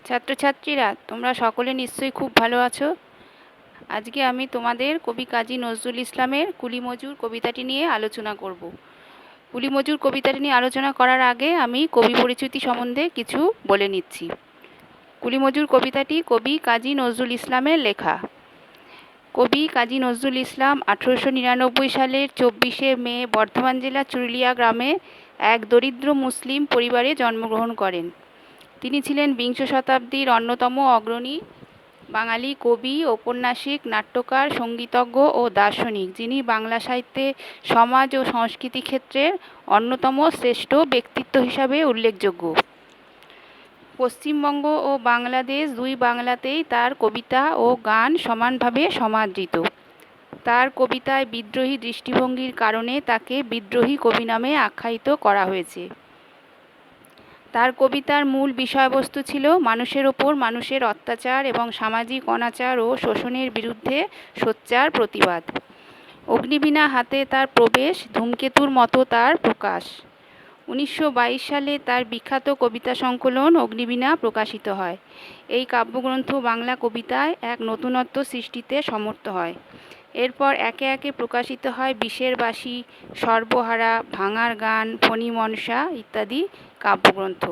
ছাত্রছাত্রীরা তোমরা সকলে নিশ্চয়ই খুব ভালো আছো। আজকে আমি তোমাদের কবি কাজী নজরুল ইসলামের কুলি মজুর কবিতাটি নিয়ে আলোচনা করব। কুলি মজুর কবিতাটি নিয়ে আলোচনা করার আগে আমি কবি পরিচিতি সম্বন্ধে কিছু বলে নিচ্ছি। কুলি মজুর কবিতাটি কবি কাজী নজরুল ইসলামের লেখা। কবি কাজী নজরুল ইসলাম 1899 সালের 24শে মে বর্ধমান জেলার চুরুলিয়া গ্রামে এক দরিদ্র মুসলিম পরিবারে জন্মগ্রহণ করেন। তিনি ছিলেন বিংশ শতাব্দীর অন্যতম অগ্রণী বাঙালি কবি, ঔপন্যাসিক, নাট্যকার, সঙ্গীতজ্ঞ ও দার্শনিক, যিনি বাংলা সাহিত্যে সমাজ ও সংস্কৃতি ক্ষেত্রের অন্যতম শ্রেষ্ঠ ব্যক্তিত্ব হিসাবে উল্লেখযোগ্য। পশ্চিমবঙ্গ ও বাংলাদেশ দুই বাংলাতেই তার কবিতা ও গান সমানভাবে সমাদৃত। তার কবিতায় বিদ্রোহী দৃষ্টিভঙ্গির কারণে তাকে বিদ্রোহী কবি নামে আখ্যায়িত করা হয়েছে। তার কবিতার মূল বিষয়বস্তু ছিল মানুষের ওপর মানুষের অত্যাচার এবং সামাজিক অনাচার ও শোষণের বিরুদ্ধে সোচ্চার প্রতিবাদ। অগ্নিবীণা হাতে তার প্রবেশ, ধূমকেতুর মতো তার প্রকাশ। 1922 সালে তার বিখ্যাত কবিতা সংকলন অগ্নিবীণা প্রকাশিত হয়। এই কাব্যগ্রন্থ বাংলা কবিতায় এক নতুনত্ব সৃষ্টিতে সমর্থ হয়। এরপর একে একে প্রকাশিত হয় বিষের বাসি, সর্বহারা, ভাঙার গান, ফণী মনসা ইত্যাদি কাব্যগ্রন্থ।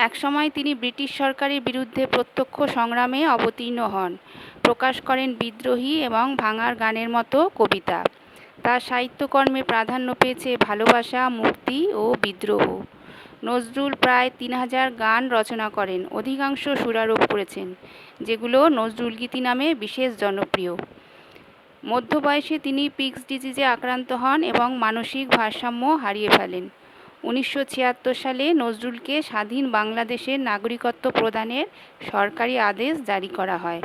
একসময় তিনি ব্রিটিশ সরকারের বিরুদ্ধে প্রত্যক্ষ সংগ্রামে অবতীর্ণ হন, প্রকাশ করেন বিদ্রোহী এবং ভাঙার গানের মতো কবিতা। তার সাহিত্যকর্মে প্রাধান্য পেয়েছে ভালোবাসা, মুক্তি ও বিদ্রোহ। নজরুল প্রায় 3000 গান রচনা করেন, অধিকাংশ সুরারোপ করেছেন, যেগুলো নজরুল গীতি নামে বিশেষ জনপ্রিয়। মধ্য বয়সে তিনি পিক্স ডিজিজে আক্রান্ত হন এবং মানসিক ভারসাম্য হারিয়ে ফেলেন। 1976 সালে নজরুলকে স্বাধীন বাংলাদেশের নাগরিকত্ব প্রদানের সরকারি আদেশ জারি করা হয়।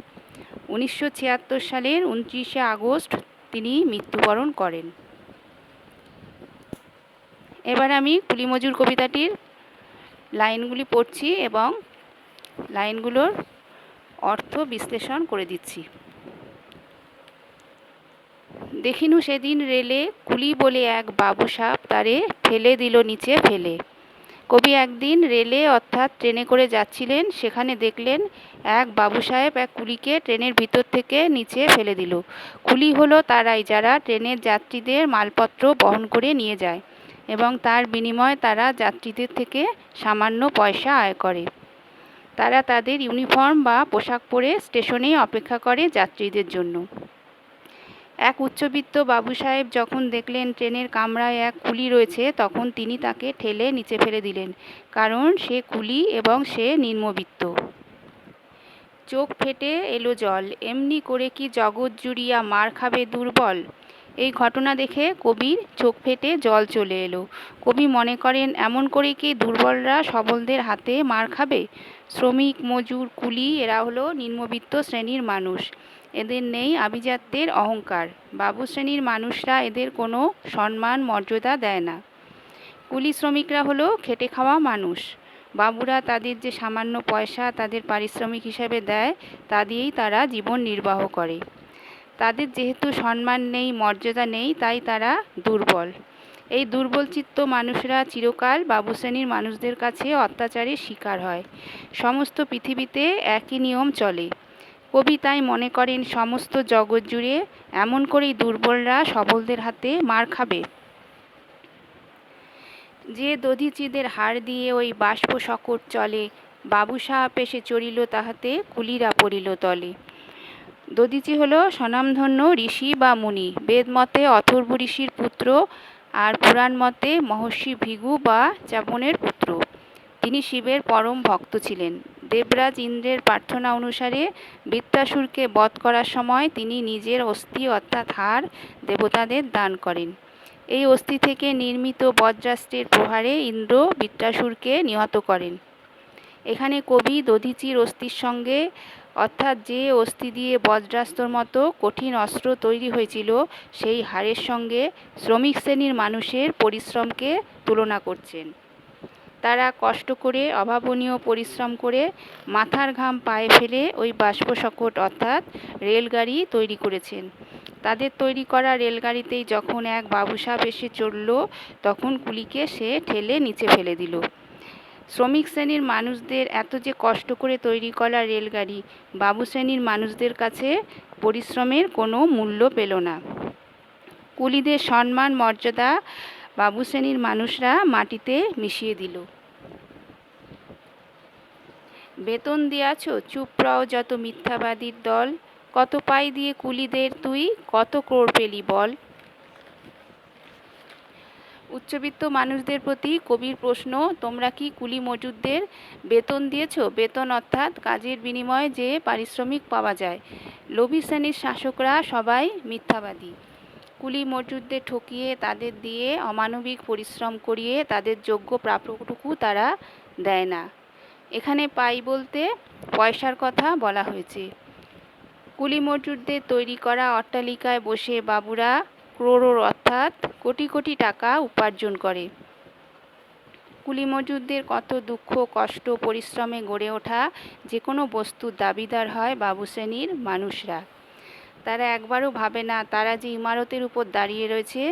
1976 সালের 29শে আগস্ট তিনি মৃত্যুবরণ করেন। এবার আমি কুলি মজুর কবিতাটির লাইনগুলি পড়ছি এবং লাইনগুলোর অর্থ বিশ্লেষণ করে দিচ্ছি। দেখিনু সেদিন রেলে কুলি বলে এক বাবুসাপ তারে ফেলে দিল নিচে ফেলে। কবি একদিন রেলে অর্থাৎ ট্রেনে করে যাচ্ছিলেন, সেখানে দেখলেন এক বাবু সাহেব এক কুলিকে ট্রেনের ভিতর থেকে নিচে ফেলে দিল। কুলি হলো তারাই যারা ট্রেনের যাত্রীদের মালপত্র বহন করে নিয়ে যায় এবং তার বিনিময়ে তারা যাত্রীদের থেকে সামান্য পয়সা আয় করে। তারা তাদের ইউনিফর্ম বা পোশাক পরে স্টেশনেই অপেক্ষা করে যাত্রীদের জন্য। এক উচ্চবিত্ত বাবু সাহেব যখন দেখলেন ট্রেনের কামরায় এক কুলি রয়েছে, তখন তিনি তাকে ঠেলে নিচে ফেলে দিলেন, কারণ সে কুলি এবং সে নিম্নবিত্ত। চোখ ফেটে এলো জল, এমনি করে কি জগৎ জুড়িয়া মার খাবে দুর্বল। এই ঘটনা দেখে কবির চোখ ফেটে জল চলে এলো। কবি মনে করেন, এমন করে কি দুর্বলরা সবলদের হাতে মার খাবে? শ্রমিক, মজুর, কুলি এরা হলো নিম্নবিত্ত শ্রেণীর মানুষ। এদের নেই আভিজাত্যের অহংকার। বাবু শ্রেণীর মানুষরা এদের কোনো সম্মান মর্যাদা দেয় না। কুলি শ্রমিকরা হলো খেটে খাওয়া মানুষ। বাবুরা তাদের যে সামান্য পয়সা তাদের পারিশ্রমিক হিসেবে দেয়, তা দিয়েই তারা জীবন নির্বাহ করে। তাদের যেহেতু সম্মান নেই, মর্যাদা নেই, তাই তারা দুর্বল। এই দুর্বলচিত্ত মানুষরা চিরকাল বাবু শ্রেণীর মানুষদের কাছে অত্যাচারের শিকার হয়। সমস্ত পৃথিবীতে একই নিয়ম চলে। কবি তাই মনে করেন, সমস্ত জগৎ জুড়ে এমন করেই দুর্বলরা সবলদের হাতে মার খাবে। যে দধিচিদের হাড় দিয়ে ওই বাষ্প শকট চলে, বাবু সাহাব এসে চড়িল তাহাতে, কুলিরা পড়িল তলে। দধিচি হলো স্বনামধন্য ঋষি বা মুনি। বেদ মতে অথর্ব ঋষির পুত্র, আর পুরাণ মতে মহর্ষি ভৃগু বা চাবনের পুত্র। তিনি শিবের পরম ভক্ত ছিলেন। দেবরাজ ইন্দ্রের প্রার্থনা অনুসারে বৃত্রাসুরকে বধ করার সময় তিনি নিজের অস্থি অর্থাৎ হাড় দেবতাদের দান করেন। এই অস্থি থেকে নির্মিত বজ্রাস্ত্রের প্রহারে ইন্দ্র বৃত্রাসুরকে নিহত করেন। এখানে কবি দধিচির অস্থির সঙ্গে, অর্থাৎ যে অস্থি দিয়ে বজ্রাস্ত্রর মতো কঠিন অস্ত্র তৈরি হয়েছিল, সেই হাড়ের সঙ্গে শ্রমিক শ্রেণীর মানুষের পরিশ্রমকে তুলনা করছেন। তারা কষ্ট করে, অভাবনীয় পরিশ্রম করে, মাথার ঘাম পায়ে ফেলে ওই বাষ্পশকট অর্থাৎ রেলগাড়ি তৈরি করেছেন। তাদের তৈরি করা রেলগাড়িতেই যখন এক বাবুসাহেব এসে চড়ল, তখন কুলিকে সে ঠেলে নিচে ফেলে দিল। শ্রমিক শ্রেণীর মানুষদের এত যে কষ্ট করে তৈরি করা রেলগাড়ি বাবু শ্রেণীর মানুষদের কাছে পরিশ্রমের কোনো মূল্য পেল না। কুলিদের সম্মান মর্যাদা বাবু শ্রেণীর মানুষরা মাটিতে মিশিয়ে দিল। বেতন দিয়াছ, চুপ রও যত মিথ্যাবাদীর দল, কত পাই দিয়ে কুলিদের তুই কত ক্রোড় পেলি বল। উচ্চবিত্ত মানুষদের প্রতি কবির প্রশ্ন, তোমরা কি কুলি মজুরদের বেতন দিয়েছ? বেতন অর্থাৎ কাজের বিনিময়ে যে পারিশ্রমিক পাওয়া যায়। লোভী শ্রেণীর শাসকরা সবাই মিথ্যাবাদী। কুলি মজুরদের ঠকিয়ে তাদের দিয়ে অমানবিক পরিশ্রম করিয়ে তাদের যোগ্য প্রাপ্যটুকু তারা দেয় না। এখানে পাই বলতে পয়সার কথা বলা হয়েছে। কুলি মজুরদের তৈরি করা অট্টালিকায় বসে বাবুরা ক্রোড় অর্থাৎ কোটি কোটি টাকা উপার্জন করে। কুলি মজুরদের কত দুঃখ কষ্ট পরিশ্রমে গড়ে ওঠা যে কোনো বস্তুর দাবিদার হয় বাবু শ্রেণীর মানুষরা। তারা একবারও ভাবে না তারা যে ইমারতের উপর দাঁড়িয়ে রয়েছে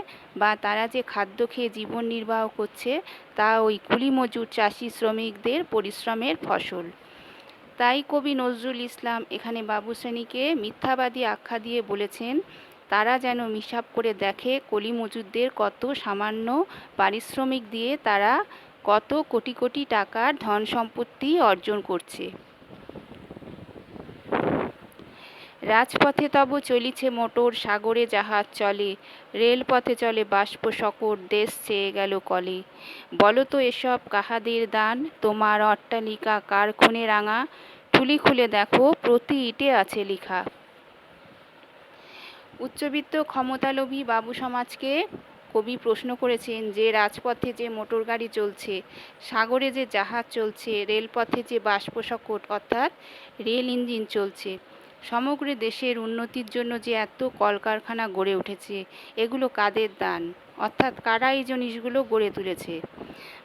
বা তারা যে খাদ্য খেয়ে জীবন নির্বাহ করছে তা ওই কুলি মজুর চাষি শ্রমিকদের পরিশ্রমের ফসল। তাই কবি নজরুল ইসলাম এখানে বাবু শ্রেণীকে মিথ্যাবাদী আখ্যা দিয়ে বলেছেন, তারা যেন হিসাব করে দেখে কুলি মজুরদের কত সামান্য পারিশ্রমিক দিয়ে তারা কত কোটি কোটি টাকার ধন সম্পত্তি অর্জন করছে। রাজপথে তব চলিছে মোটর, সাগরে জাহাজ চলে, রেলপথে চলে বাষ্প শকট, দেশ চেয়ে গেল কলে। বলো তো এসব কাহাদের দান, তোমার অট্টালিকা কার খুনে রাঙা, তুলি খুলে দেখো প্রতি ইটে আছে লিখা। উচ্চবিত্ত ক্ষমতালোভী বাবু সমাজকে কবি প্রশ্ন করেছেন যে রাজপথে যে মোটর গাড়ি চলছে, সাগরে যে জাহাজ চলছে, রেলপথে যে বাষ্প শকট অর্থাৎ রেল ইঞ্জিন চলছে, সমগ্র দেশের উন্নতির জন্য যে এত কলকারখানা গড়ে উঠেছে, এগুলো কাদের দান অর্থাৎ কারা এই জিনিসগুলো গড়ে তুলেছে।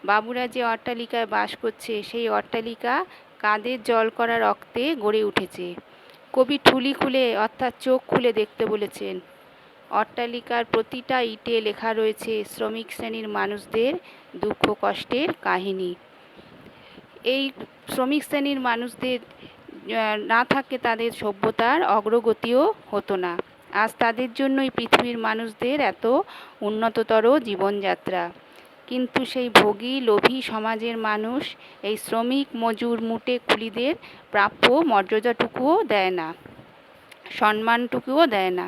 বাবুরা যে অট্টালিকায় বাস করছে সেই অট্টালিকা কাদের জল করা রক্তে গড়ে উঠেছে। কবি ঠুলি খুলে অর্থাৎ চোখ খুলে দেখতে বলেছেন। অট্টালিকার প্রতিটা ইটে লেখা রয়েছে শ্রমিক শ্রেণীর মানুষদের দুঃখ কষ্টের কাহিনী। এই শ্রমিক শ্রেণীর মানুষদের না থাকে তাদের সভ্যতার অগ্রগতিও হতো না। আজ তাদের জন্যই পৃথিবীর মানুষদের এত উন্নততর জীবনযাত্রা। কিন্তু সেই ভোগী লোভী সমাজের মানুষ এই শ্রমিক মজুর মুটে কুলিদের প্রাপ্য মর্যাদাটুকুও দেয় না, সম্মানটুকুও দেয় না।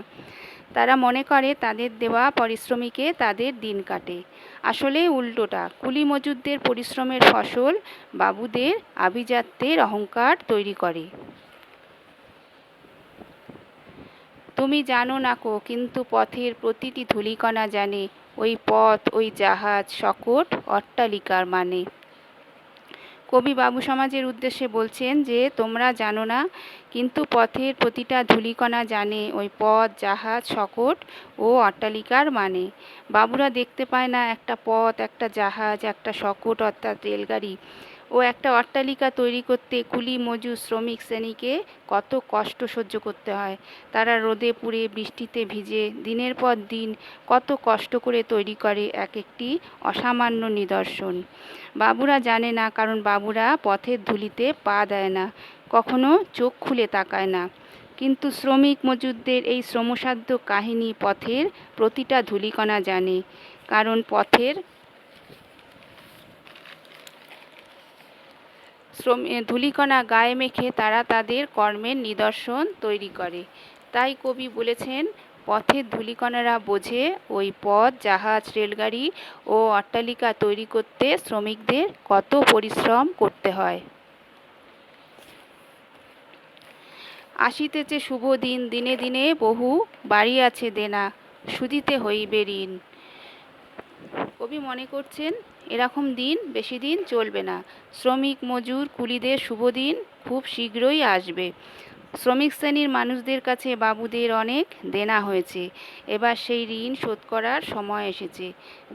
তারা মনে করে তাদের দেওয়া পরিশ্রমিকে তাদের দিন কাটে। আসলে উল্টোটা, কুলি মজুরদের পরিশ্রমের ফসল বাবুদের আভিজাত্যের অহংকার তৈরি করে। তুমি জানো না কো, কিন্তু পথের প্রতিটি ধূলিকণা জানে, ওই পথ ওই জাহাজ শকট অট্টালিকার মানে। কবি বাবু সমাজের উদ্দেশ্যে বলছেন যে তোমরা জানো না, কিন্তু পথের প্রতিটা ধূলিকণা জানে ওই পথ জাহাজ শকট ও অট্টালিকার মানে। বাবুরা দেখতে পায় না একটা পথ একটা জাহাজ একটা শকট অর্থাৎ রেলগাড়ি ও একটা অট্টালিকা তৈরি করতে কুলি মজুর শ্রমিক শ্রেণীকে কত কষ্ট সহ্য করতে হয়। তারা রোদে পুড়ে বৃষ্টিতে ভিজে দিনের পর দিন কত কষ্ট করে তৈরি করে এক একটি অসামান্য নিদর্শন। বাবুরা জানে না, কারণ বাবুরা পথের ধুলিতে পা দেয় না, কখনো চোখ খুলে তাকায় না। কিন্তু শ্রমিক মজুরদের এই শ্রমসাধ্য কাহিনী পথের প্রতিটা ধূলিকণা জানে, কারণ পথের ধূলিকণা গায়ে মেখে তারা তাদের কর্মের নিদর্শন তৈরি করে। তাই কবি বলেছেন, পথের ধূলিকণারা বোঝে ওই পথ জাহাজ রেলগাড়ি ও অট্টালিকা তৈরি করতে শ্রমিকদের কত পরিশ্রম করতে হয়। আসিতেছে শুভ দিন, দিনে দিনে বহু বাড়িয়াছে দেনা, শুধিতে হইবে ঋণ। কবি মনে করছেন এরকম দিন বেশি দিন চলবে না। শ্রমিক মজুর কুলিদের শুভ দিন খুব শীঘ্রই আসবে। শ্রমিক শ্রেণীর মানুষদের কাছে বাবুদের অনেক দেনা হয়েছে, এবার সেই ঋণ শোধ করার সময় এসেছে।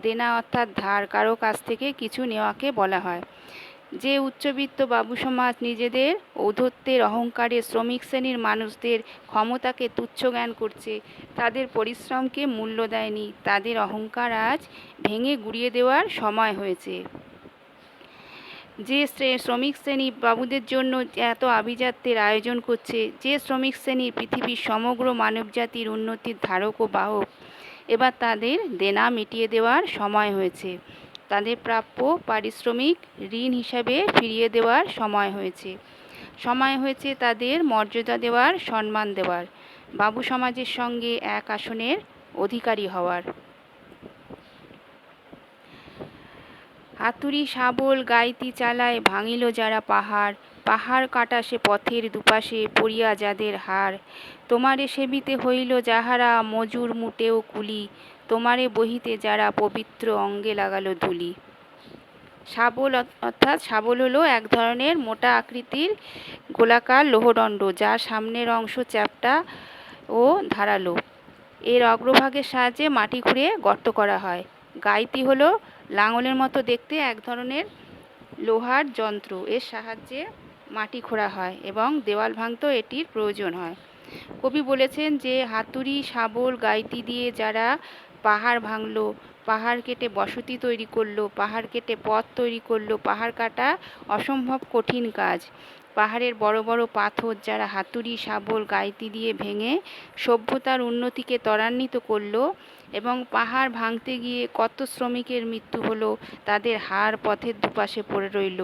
দেনা অর্থাৎ ধার, কারো কাছ থেকে কিছু নেওয়াকে বলা হয়। যে উচ্চবিত্ত বাবু সমাজ নিজেদের ঔদ্ধত্যের অহংকারে শ্রমিক শ্রেণীর মানুষদের ক্ষমতাকে তুচ্ছ জ্ঞান করছে, তাদের পরিশ্রমকে মূল্য দেয়নি, তাদের অহংকার আজ ভেঙে গুঁড়িয়ে দেওয়ার সময় হয়েছে। যে শ্রমিক শ্রেণী বাবুদের জন্য এত আভিজাত্যের আয়োজন করছে, যে শ্রমিক শ্রেণী পৃথিবীর সমগ্র মানবজাতির উন্নতির ধারক ও বাহক, এবার তাদের দেনা মিটিয়ে দেওয়ার সময় হয়েছে। তাদের প্রাপ্য পারিশ্রমিক ঋণ হিসাবে ফিরিয়ে দেওয়ার সময় হয়েছে। সময় হয়েছে তাদের মর্যাদা দেওয়ার, সম্মান দেওয়ার, বাবু সমাজের সঙ্গে এক আসনের অধিকারী হওয়ার। হাতুড়ি শাবল গাইতি চালায় ভাঙিল যারা পাহাড়, পাহাড় কাটা সে পথের দুপাশে পড়িয়া যাদের হাড়। তোমারে সেবিতে হইল যাহারা মজুর মুটেও কুলি, তোমারে বহিতে যারা পবিত্র অঙ্গে লাগালো ধুলি। শাবল অর্থাৎ শাবল হলো এক ধরনের মোটা আকৃতির গোলাকার লোহদণ্ড, যার সামনের অংশ চ্যাপ্টা ও ধারালো। এর অগ্রভাগের সাহায্যে মাটি খুঁড়ে গর্ত করা হয়। গাইতি হলো লাঙলের মতো দেখতে এক ধরনের লোহার যন্ত্র, এর সাহায্যে মাটি খোঁড়া হয় এবং দেওয়াল ভাঙতেও এটির প্রয়োজন হয়। কবি বলেছেন যে হাতুড়ি শাবল গাইতি দিয়ে যারা পাহাড় ভাঙলো, পাহাড় কেটে বসতি তৈরি করলো, পাহাড় কেটে পথ তৈরি করলো, পাহাড় কাটা অসম্ভব কঠিন কাজ। পাহাড়ের বড় বড় পাথর যারা হাতুড়ি শাবল গাইতি দিয়ে ভেঙে সভ্যতার উন্নতিকে ত্বরান্বিত করলো, এবং পাহাড় ভাঙতে গিয়ে কত শ্রমিকের মৃত্যু হলো, তাদের হাড় পথের দুপাশে পড়ে রইল।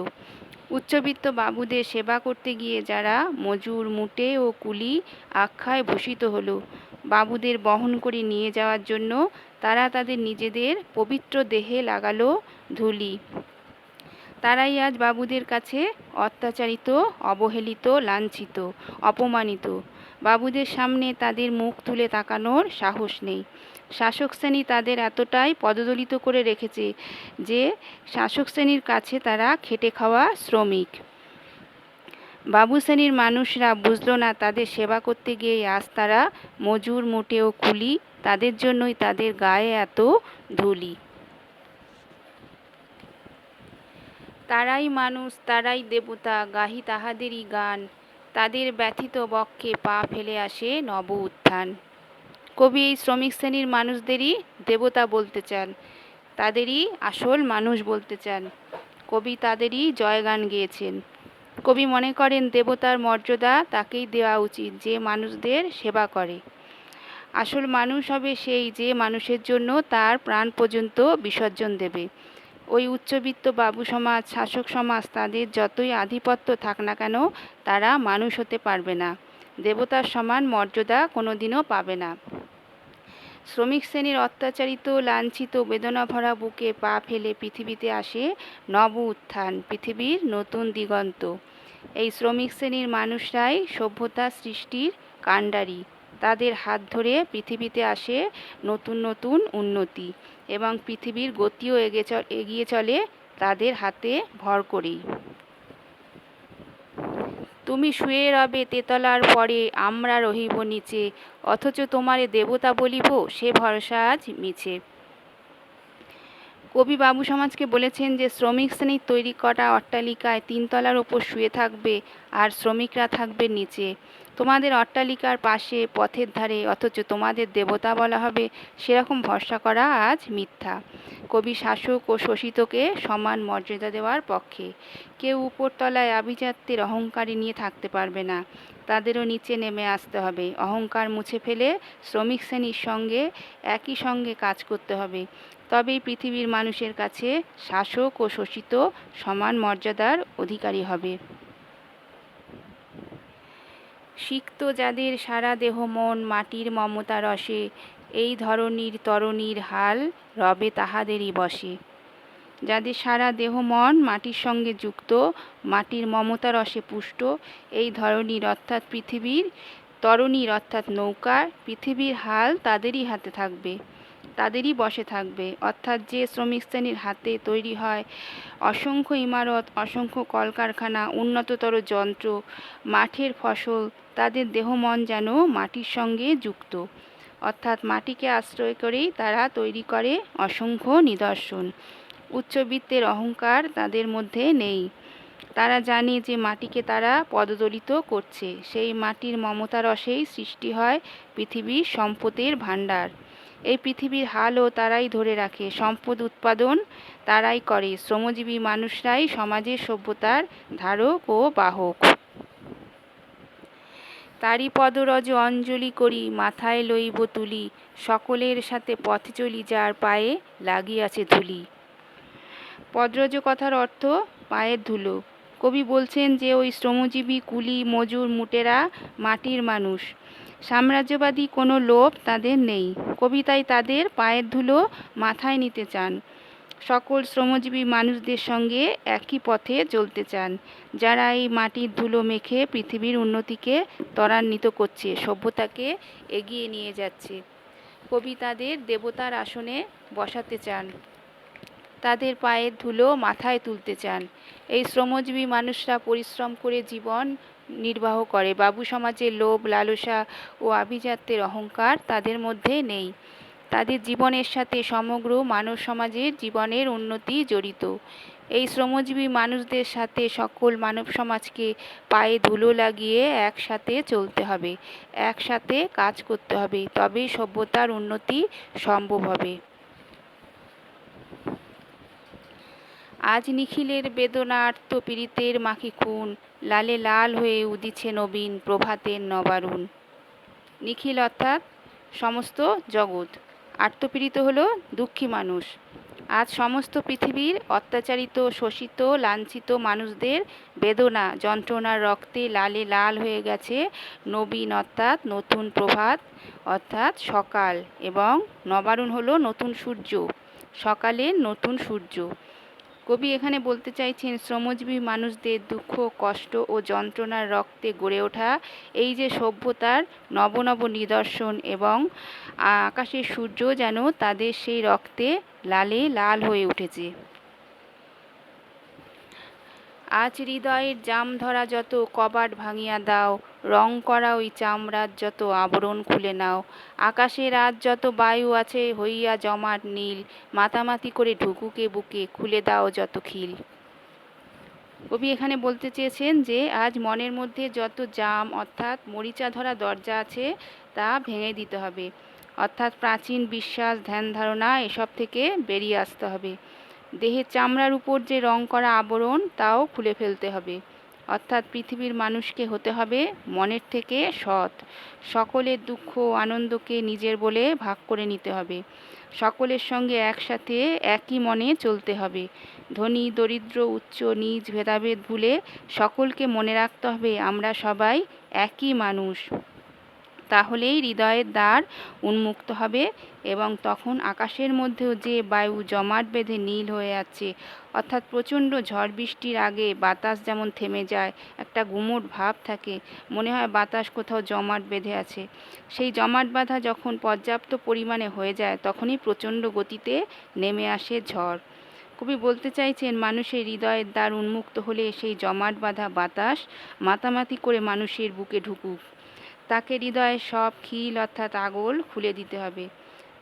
উচ্চবিত্ত বাবুদের সেবা করতে গিয়ে যারা মজুর মুটে ও কুলি আখ্যায় ভূষিত হলো, বাবুদের বহন করে নিয়ে যাওয়ার জন্য তারা তাদের নিজেদের পবিত্র দেহে লাগালো ধুলি। তারাই আজ বাবুদের কাছে অত্যাচারিত, অবহেলিত, লাঞ্ছিত, অপমানিত। বাবুদের সামনে তাদের মুখ তুলে তাকানোর সাহস নেই। শাসক শ্রেণী তাদের এতটাই পদদলিত করে রেখেছে যে শাসক শ্রেণীর কাছে তারা খেটে খাওয়া শ্রমিক। বাবু শ্রেণীর মানুষরা বুঝলো না তাদের সেবা করতে গিয়ে আজ তারা মজুর মুটে ও কুলি, তাদের জন্যই তাদের গায়ে এত ধুলি। তারাই মানুষ, তারাই দেবতা, গাহি তাহাদেরই গান, তাদের ব্যথিত বক্ষে পা ফেলে আসে নব উত্থান। কবি এই শ্রমিক শ্রেণীর মানুষদেরই দেবতা বলতে চান, তাদেরই আসল মানুষ বলতে চান। কবি তাদেরই জয়গান গেয়েছেন। কবি মনে করেন দেবতার মর্যাদা তাকেই দেওয়া উচিত যে মানুষদের সেবা করে। আসল মানুষ হবে সেই যে মানুষের জন্য তার প্রাণ পর্যন্ত বিসর্জন দেবে। ওই উচ্চবিত্ত বাবু সমাজ, শাসক সমাজ, তাদের যতই আধিপত্য থাক না কেন, তারা মানুষ হতে পারবে না, দেবতার সমান মর্যাদা কোনোদিনও পাবে না। শ্রমিক শ্রেণীর অত্যাচারিত, লাঞ্ছিত, বেদনা ভরা বুকে পা ফেলে পৃথিবীতে আসে নব উত্থান, পৃথিবীর নতুন দিগন্ত। এই শ্রমিক শ্রেণীর মানুষরাই সভ্যতা সৃষ্টির কাণ্ডারি। তাদের হাত ধরে পৃথিবীতে আসে নতুন নতুন উন্নতি, এবং পৃথিবীর গতিও এগিয়ে চলে তাদের হাতে ভর করেই। তুমি শুয়ে রবে তেতলার পরে, আমরা রহিব নিচে, অথচ তোমারে দেবতা বলিব সে ভরসা আজ মিছে। কবি বাবু সমাজকে বলেছেন যে শ্রমিক শ্রেণীর তৈরি করা অট্টালিকায় 3 তলার ওপর শুয়ে থাকবে আর শ্রমিকরা থাকবে নিচে। তোমাদের অট্টালিকার পাশে পথের ধারে, অথচ তোমাদের দেবতা বলা হবে, সেরকম ভরসা করা আজ মিথ্যা। কবি শাসক ও শোষিতকে সমান মর্যাদা দেওয়ার পক্ষে। কেউ উপরতলায় আভিজাত্যের অহংকারী নিয়ে থাকতে পারবে না, তাদেরও নিচে নেমে আসতে হবে। অহংকার মুছে ফেলে শ্রমিক শ্রেণীর সঙ্গে একই সঙ্গে কাজ করতে হবে, তবেই পৃথিবীর মানুষের কাছে শাসক ও শোষিত সমান মর্যাদার অধিকারী হবে। সিক্ত যাদের সারা দেহ মন মাটির মমতা রসে, এই ধরনীর তরণীর হাল রবে তাহাদেরই বশে। যাদের সারা দেহ মন মাটির সঙ্গে যুক্ত, মাটির মমতা রসে পুষ্ট, এই ধরনীর অর্থাৎ পৃথিবীর, তরণীর অর্থাৎ নৌকার, পৃথিবীর হাল তাদেরই হাতে থাকবে, তাদেরই বশে থাকবে। অর্থাৎ যে শ্রমিক শ্রেণীর হাতে তৈরি হয় অসংখ্য ইমারত, অসংখ্য কলকারখানা, উন্নততর যন্ত্র, মাঠের ফসল, তাদের দেহ মন যেন মাটির সঙ্গে যুক্ত। অর্থাৎ মাটিকে আশ্রয় করেই তারা তৈরি করে অসংখ্য নিদর্শন। উচ্চবিত্তের অহংকার তাদের মধ্যে নেই। তারা জানে যে মাটিকে তারা পদদলিত করছে, সেই মাটির মমতা রসেই সৃষ্টি হয় পৃথিবীর সম্পদের ভাণ্ডার। এই পৃথিবীর হালও তারাই ধরে রাখে, সম্পদ উৎপাদন তারাই করে, শ্রমজীবী মানুষরাই সমাজের সভ্যতার ধারক ও বাহক। তারি পদরজ অঞ্জলি করি, মাথায় লইব তুলি, সকলের সাথে পথ চলি, যার পায়ে লাগিয়াছে ধুলি। পদরজ কথার অর্থ পায়ের ধুলো। কবি বলছেন যে ওই শ্রমজীবী কুলি মজুর মুটেরা মাটির মানুষ, সাম্রাজ্যবাদী কোনো লোভ তাদের নেই। কবি তাই তাদের পায়ের ধুলো মাথায় নিতে চান, সকল শ্রমজীবী মানুষদের সঙ্গে একই পথে চলতে চান, যারা এই মাটির ধুলো মেখে পৃথিবীর উন্নতিকে ত্বরান্বিত করছে, সভ্যতাকে এগিয়ে নিয়ে যাচ্ছে। কবি তাদের দেবতার আসনে বসাতে চান, তাদের পায়ের ধুলো মাথায় তুলতে চান। এই শ্রমজীবী মানুষরা পরিশ্রম করে জীবন নির্বাহ করে। বাবু সমাজের লোভ, লালসা ও আভিজাত্যের অহংকার তাদের মধ্যে নেই। তাদের জীবনের সাথে সমগ্র মানব সমাজের জীবনের উন্নতি জড়িত। এই শ্রমজীবী মানুষদের সাথে সকল মানব সমাজকে পায়ে ধুলো লাগিয়ে একসাথে চলতে হবে, একসাথে কাজ করতে হবে, তবেই সভ্যতার উন্নতি সম্ভব হবে। আজ নিখিলের বেদনার্ত পীড়িতের মাখি খুন, লালে লাল হয়ে উদিছে নবীন প্রভাতের নবারুণ। নিখিল অর্থাৎ সমস্ত জগৎ, আর্তপীড়িত হলো দুঃখী মানুষ। আজ সমস্ত পৃথিবীর অত্যাচারিত, শোষিত, লাঞ্ছিত মানুষদের বেদনা যন্ত্রণার রক্তে লালে লাল হয়ে গেছে নবীন অর্থাৎ নতুন প্রভাত অর্থাৎ সকাল, এবং নবারুণ হলো নতুন সূর্য, সকালের নতুন সূর্য। কবি এখানে বলতে চাইছেন শ্রমজীবী মানুষদের দুঃখ, কষ্ট ও যন্ত্রণার রক্তে গড়ে ওঠা এই যে সভ্যতার নব নব নিদর্শন, এবং আকাশের সূর্য যেন তাদের সেই রক্তে লালে লাল হয়ে উঠেছে। আজ হৃদয়ের জাম ধরা যত কবাট ভাঙিয়া দাও, রং করা ওই চামড়ার যত আবরণ খুলে নাও, আকাশের আজ যত বায়ু আছে হইয়া জমাট নীল, মাতামাতি করে ঢুকুকে বুকে খুলে দাও যত খিল। কবি এখানে বলতে চেয়েছেন যে আজ মনের মধ্যে যত জাম অর্থাৎ মরিচা ধরা দরজা আছে তা ভেঙে দিতে হবে, অর্থাৎ প্রাচীন বিশ্বাস, ধ্যান ধারণা এসব থেকে বেরিয়ে আসতে হবে। দেহের চামড়ার উপর যে রং করা আবরণ তাও খুলে ফেলতে হবে, অর্থাৎ পৃথিবীর মানুষকে হতে হবে মনের থেকে সৎ, সকলের দুঃখ আনন্দকে নিজের বলে ভাগ করে নিতে হবে, সকলের সঙ্গে একসাথে একই মনে চলতে হবে, ধনী দরিদ্র উচ্চ নীচ ভেদাভেদ ভুলে সকলকে মনে রাখতে হবে আমরা সবাই একই মানুষ। তাহলেই হৃদয়ের দ্বার উন্মুক্ত হবে, এবং তখন আকাশের মধ্যেও যে বায়ু জমাট বেঁধে নীল হয়ে আছে, অর্থাৎ প্রচণ্ড ঝড় বৃষ্টির আগে বাতাস যেমন থেমে যায়, একটা গুমোট ভাব থাকে, মনে হয় বাতাস কোথাও জমাট বেঁধে আছে, সেই জমাট বাঁধা যখন পর্যাপ্ত পরিমাণে হয়ে যায় তখনই প্রচণ্ড গতিতে নেমে আসে ঝড়। কবি বলতে চাইছেন মানুষের হৃদয়ের দ্বার উন্মুক্ত হলে সেই জমাট বাঁধা বাতাস মাতামাতি করে মানুষের বুকে ঢুকুক, তাকে হৃদয়ের সব খিল অর্থাৎ আগল খুলে দিতে হবে,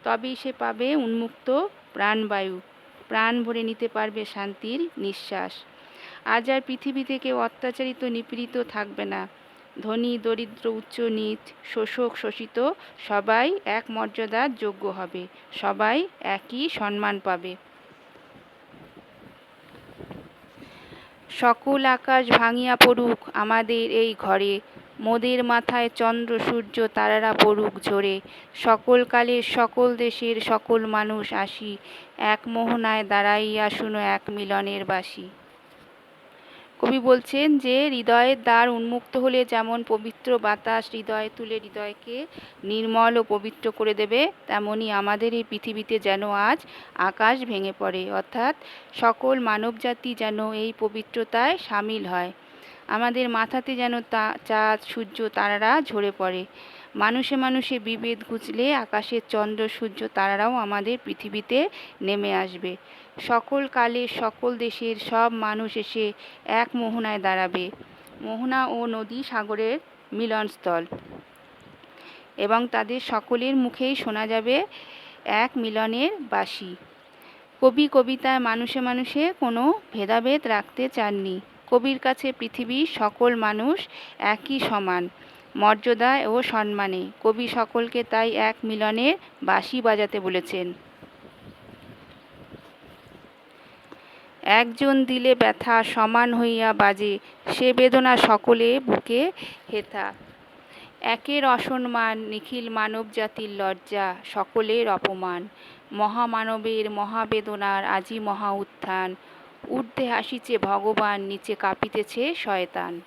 তবেই সে পাবে উন্মুক্ত প্রাণবায়ু, প্রাণ ভরে নিতে পারবে শান্তির নিঃশ্বাস। আজ আর পৃথিবীতে কেউ অত্যাচারিত নিপীড়িত থাকবে না, ধনী দরিদ্র উচ্চ নীচ শোষক শোষিত সবাই এক মর্যাদার যোগ্য হবে, সবাই একই সম্মান পাবে। সকল আকাশ ভাঙিয়া পড়ুক আমাদের এই ঘরে, মোদের মাথায় চন্দ্র সূর্য তারারা পড়ুক ঝরে, সকল কালের সকল দেশের সকল মানুষ আসি, এক মোহনায় দাঁড়াইয়া শুনো এক মিলনের বাসি। কবি বলছেন যে হৃদয়ের দ্বার উন্মুক্ত হলে যেমন পবিত্র বাতাস হৃদয়ে তুলে হৃদয়কে নির্মল ও পবিত্র করে দেবে, তেমনি আমাদের এই পৃথিবীতে যেন আজ আকাশ ভেঙে পড়ে, অর্থাৎ সকল মানবজাতি যেন এই পবিত্রতায় সামিল হয়, আমাদের মাথাতে যেন চাঁদ সূর্য তারারা ঝরে পড়ে, মানুষে মানুষে বিভেদ ঘুচলে আকাশের চন্দ্র সূর্য তারারাও আমাদের পৃথিবীতে নেমে আসবে, সকল কালের সকল দেশের সব মানুষ এসে এক মোহনায় দাঁড়াবে, মোহনা ও নদী সাগরের মিলনস্থল, এবং তাদের সকলের মুখেই শোনা যাবে এক মিলনের বাসি। কবি কবিতায় মানুষে মানুষে কোনো ভেদাভেদ রাখতে চাননি, কবির কাছে পৃথিবীর সকল মানুষ একই সমান, মর্যাদায় ও সম্মানে। কবি সকলকে তাই এক মিলনের বাঁশি বাজাতে বলেছেন। একজন দিলে ব্যথা সমান হইয়া বাজে, সে বেদনা সকলে বুকে হেথা। একের অসম্মান নিখিল মানব জাতির লজ্জা, সকলের অপমান। মহামানবের মহাবেদনার আজি মহা উত্থান, ঊর্ধ্বে হাসিছে ভগবান, নিচে কাঁপিতেছে শয়তান।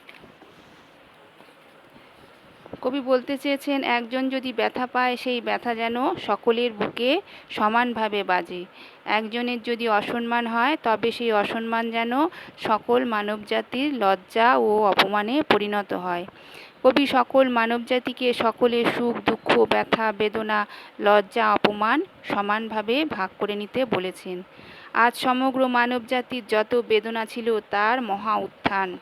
কবি বলতে চেয়েছেন, একজন যদি ব্যথা পায় সেই ব্যথা যেন সকলের বুকে সমানভাবে বাজে। একজনের যদি অসম্মান হয় তবে সেই অসম্মান যেন সকল মানবজাতির লজ্জা ও অপমানে পরিণত হয়। কবি সকল মানবজাতিকে সকলের সুখ দুঃখ ব্যথা বেদনা লজ্জা অপমান সমানভাবে ভাগ করে নিতে বলেছেন। আজ সমগ্র মানবজাতির যত বেদনা ছিল তার মহা উত্থান।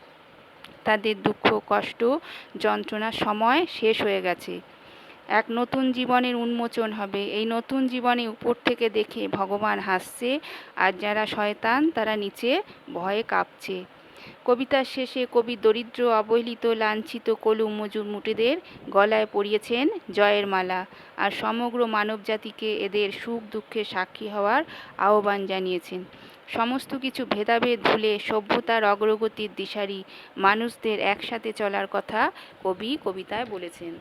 তাদের দুঃখ কষ্ট যন্ত্রণার সময় শেষ হয়ে গেছে। এক নতুন জীবনের উন্মোচন হবে। এই নতুন জীবনে উপর থেকে দেখে ভগবান হাসছে, আর যারা শয়তান তারা নিচে ভয়ে কাঁপছে। কবিতার শেষে কবি দরিদ্র অবহেলিত লাঞ্ছিত কলু মুটিদের গলায় পরিয়েছেন জয়ের মালা, আর সমগ্র মানবজাতিকে এদের সুখ দুঃখের সাক্ষী হওয়ার আহ্বান জানিয়েছেন। সমস্ত কিছু ভেদাভেদ ভুলে সভ্যতার অগ্রগতির দিশারি মানুষদের একসাথে চলার কথা কবি কবিতায় বলেছেন।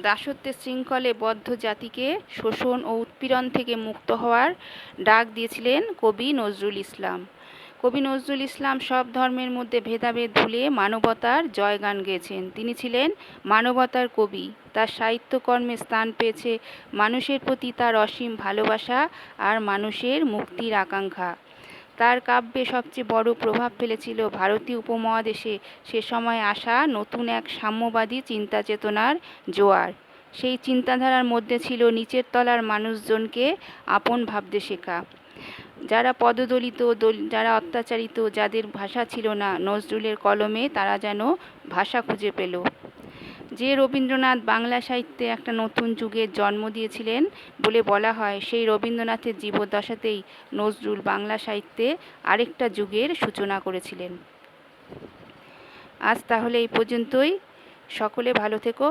দাসত্বের শৃঙ্খলে বদ্ধ জাতিকে শোষণ ও উৎপীড়ন থেকে মুক্ত হওয়ার ডাক দিয়েছিলেন কবি নজরুল ইসলাম। কবি নজরুল ইসলাম সব ধর্মের মধ্যে ভেদাভেদ ভুলে মানবতার জয়গান গেয়েছেন। তিনি ছিলেন মানবতার কবি। তার সাহিত্যকর্মে স্থান পেয়েছে মানুষের প্রতি তার অসীম ভালোবাসা আর মানুষের মুক্তির আকাঙ্ক্ষা। তার কাব্যে সবচেয়ে বড় প্রভাব ফেলেছিল ভারতীয় উপমহাদেশে সে সময় আসা নতুন এক সাম্যবাদী চিন্তা চেতনার জোয়ার। সেই চিন্তাধারার মধ্যে ছিল নিচের তলার মানুষজনকে আপন ভাবতে শেখা। যারা পদদলিত, যারা অত্যাচারিত, যাদের ভাষা ছিল না, নজরুলের কলমে তারা যেন ভাষা খুঁজে পেল। যে রবীন্দ্রনাথ বাংলা সাহিত্যে একটা নতুন যুগের জন্ম দিয়েছিলেন বলে বলা হয়, সেই রবীন্দ্রনাথের জীবদ্দশাতেই নজরুল বাংলা সাহিত্যে আরেকটা যুগের সূচনা করেছিলেন। আজ তাহলে এই পর্যন্তই। সকলে ভালো থেকো।